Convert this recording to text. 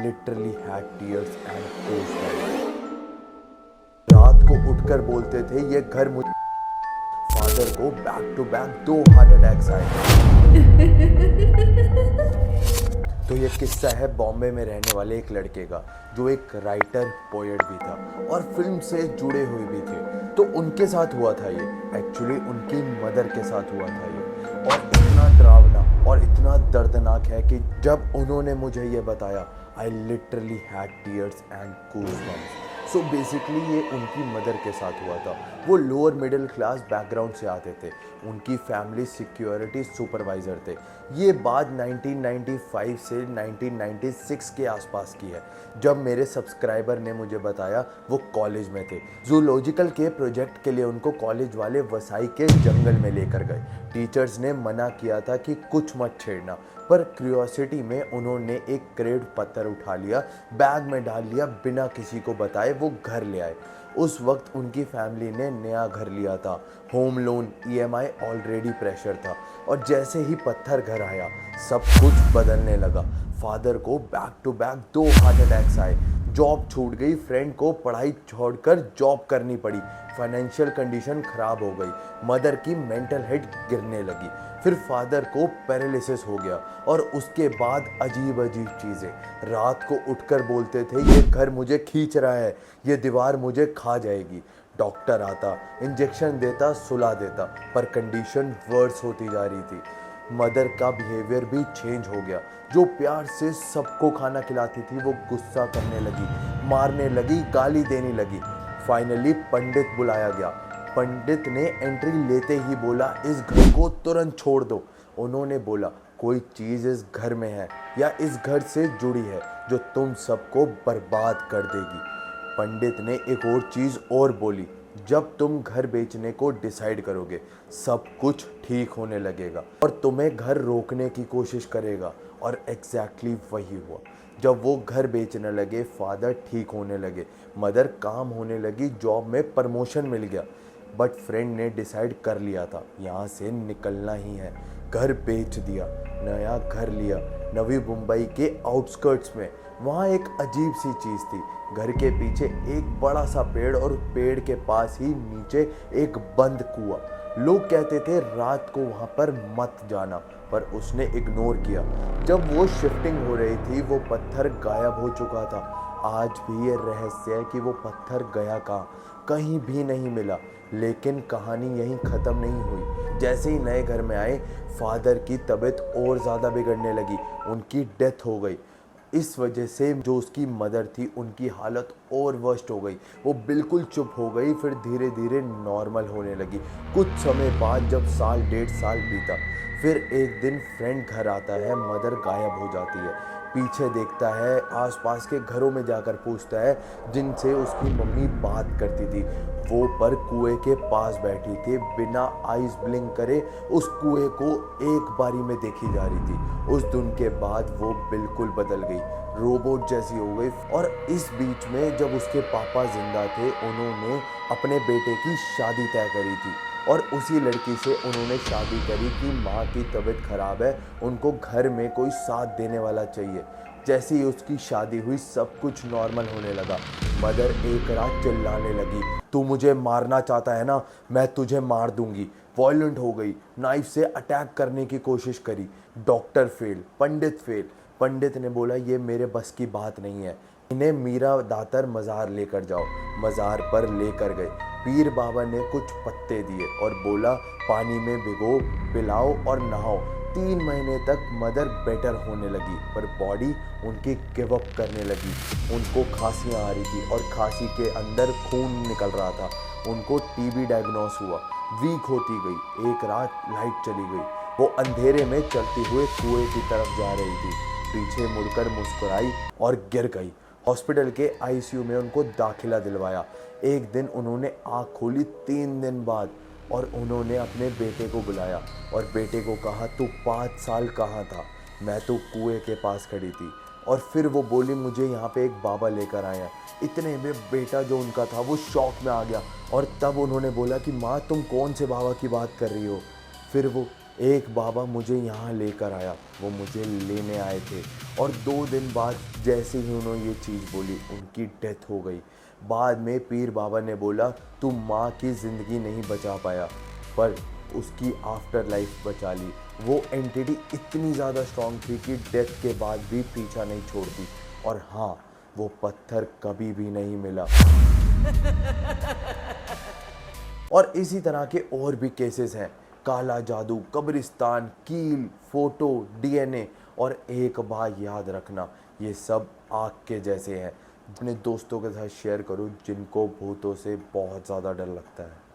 Literally had tears and goosebumps. रात को उठकर बोलते थे ये घर मुझे। फादर को back to back 2 heart attacks आए। तो ये किस्सा है बॉम्बे में रहने वाले एक लड़के का जो एक राइटर पोएट भी था और फिल्म से जुड़े हुए भी थे। तो उनके साथ हुआ था ये, एक्चुअली उनकी मदर के साथ हुआ था ये। और इतना डरावना और इतना दर्दनाक है कि जब उन्होंने मुझे ये बताया, I literally had tears and goosebumps. So basically ये उनकी मदर के साथ हुआ था। वो लोअर मिडिल क्लास बैकग्राउंड से आते थे, उनकी फैमिली सिक्योरिटी सुपरवाइज़र थे। ये बात 1995 से 1996 के आसपास की है, जब मेरे सब्सक्राइबर ने मुझे बताया वो कॉलेज में थे। जूलॉजिकल के प्रोजेक्ट के लिए उनको कॉलेज वाले वसाई के जंगल में लेकर गए। टीचर्स ने मना किया था कि कुछ मत छेड़ना, पर क्यूरियोसिटी में उन्होंने एक क्रेड पत्थर उठा लिया, बैग में डाल लिया, बिना किसी को बताए वो घर ले आए। उस वक्त उनकी फैमिली ने नया घर लिया था, home loan EMI already pressure था। और जैसे ही पत्थर घर आया सब कुछ बदलने लगा। फादर को back to back 2 heart attacks आए, जॉब छूट गई, फ्रेंड को पढ़ाई छोड़कर जॉब करनी पड़ी, फाइनेंशियल कंडीशन खराब हो गई, मदर की मेंटल हेल्थ गिरने लगी, फिर फादर को पैरालिसिस हो गया। और उसके बाद अजीब अजीब चीज़ें। रात को उठकर बोलते थे ये घर मुझे खींच रहा है, ये दीवार मुझे खा जाएगी। डॉक्टर आता, इंजेक्शन देता, सुला देता, पर कंडीशन वर्स होती जा रही थी। मदर का बिहेवियर भी चेंज हो गया। जो प्यार से सबको खाना खिलाती थी वो गुस्सा करने लगी, मारने लगी, गाली देने लगी। फाइनली पंडित बुलाया गया। पंडित ने एंट्री लेते ही बोला इस घर को तुरंत छोड़ दो। उन्होंने बोला कोई चीज़ इस घर में है या इस घर से जुड़ी है जो तुम सबको बर्बाद कर देगी। पंडित ने एक और चीज़ और बोली, जब तुम घर बेचने को डिसाइड करोगे सब कुछ ठीक होने लगेगा और तुम्हें घर रोकने की कोशिश करेगा। और एग्जैक्टली वही हुआ। जब वो घर बेचने लगे फादर ठीक होने लगे, मदर काम होने लगी, जॉब में प्रमोशन मिल गया। बट फ्रेंड ने डिसाइड कर लिया था यहाँ से निकलना ही है। घर बेच दिया, नया घर लिया नवी मुंबई के आउटस्कर्ट्स में। वहाँ एक अजीब सी चीज़ थी, घर के पीछे एक बड़ा सा पेड़ और पेड़ के पास ही नीचे एक बंद कुआं। लोग कहते थे रात को वहाँ पर मत जाना, पर उसने इग्नोर किया। जब वो शिफ्टिंग हो रही थी वो पत्थर गायब हो चुका था। आज भी ये रहस्य है कि वो पत्थर गया कहाँ, कहीं भी नहीं मिला। लेकिन कहानी यहीं ख़त्म नहीं हुई। जैसे ही नए घर में आए फादर की तबीयत और ज़्यादा बिगड़ने लगी, उनकी डेथ हो गई। इस वजह से जो उसकी मदर थी उनकी हालत और वर्स्ट हो गई। वो बिल्कुल चुप हो गई, फिर धीरे धीरे नॉर्मल होने लगी। कुछ समय बाद जब साल 1.5 साल बीता, फिर एक दिन फ्रेंड घर आता है, मदर गायब हो जाती है। पीछे देखता है, आसपास के घरों में जाकर पूछता है जिनसे उसकी मम्मी बात करती थी। वो पर कुएं के पास बैठी थी, बिना आइज ब्लिंक करे उस कुएं को एक बारी में देखी जा रही थी। उस दिन के बाद वो बिल्कुल बदल गई, रोबोट जैसी हो गई। और इस बीच में जब उसके पापा जिंदा थे उन्होंने अपने बेटे की शादी तय करी थी और उसी लड़की से उन्होंने शादी करी कि माँ की तबीयत खराब है, उनको घर में कोई साथ देने वाला चाहिए। जैसे ही उसकी शादी हुई सब कुछ नॉर्मल होने लगा। मदर एक रात चिल्लाने लगी, तू मुझे मारना चाहता है ना, मैं तुझे मार दूंगी। वॉयलेंट हो गई, नाइफ से अटैक करने की कोशिश करी। डॉक्टर फेल, पंडित फेल। पंडित ने बोला ये मेरे बस की बात नहीं है, इन्हें मीरा दातर मज़ार लेकर जाओ। मज़ार पर लेकर गए। पीर बाबा ने कुछ पत्ते दिए और बोला पानी में भिगो, पिलाओ और नहाओ। 3 महीने तक मदर बेटर होने लगी, पर बॉडी उनकी गिव अप करने लगी। उनको खांसियाँ आ रही थी और खांसी के अंदर खून निकल रहा था। उनको TB डायग्नोस हुआ, वीक होती गई। एक रात लाइट चली गई, वो अंधेरे में चलते हुए कुएं की तरफ जा रही थी। पीछे मुड़कर मुस्कुराई और गिर गई। हॉस्पिटल के ICU में उनको दाखिला दिलवाया। एक दिन उन्होंने आँख खोली 3 दिन बाद और उन्होंने अपने बेटे को बुलाया और बेटे को कहा तू 5 साल कहाँ था, मैं तो कुएं के पास खड़ी थी। और फिर वो बोली मुझे यहाँ पे एक बाबा लेकर आया। इतने में बेटा जो उनका था वो शॉक में आ गया और तब उन्होंने बोला कि माँ तुम कौन से बाबा की बात कर रही हो। फिर वो एक बाबा मुझे यहाँ लेकर आया, वो मुझे लेने आए थे और 2 दिन बाद जैसे ही उन्होंने ये चीज़ बोली उनकी डेथ हो गई। बाद में पीर बाबा ने बोला तू माँ की ज़िंदगी नहीं बचा पाया पर उसकी आफ्टर लाइफ बचा ली। वो एंटिटी इतनी ज़्यादा स्ट्रॉन्ग थी कि डेथ के बाद भी पीछा नहीं छोड़ती। और हाँ, वो पत्थर कभी भी नहीं मिला। और इसी तरह के और भी केसेस हैं, काला जादू, कब्रिस्तान, कील, फोटो, डीएनए। और एक बात याद रखना, ये सब आग के जैसे हैं। अपने दोस्तों के साथ शेयर करो जिनको भूतों से बहुत ज़्यादा डर लगता है।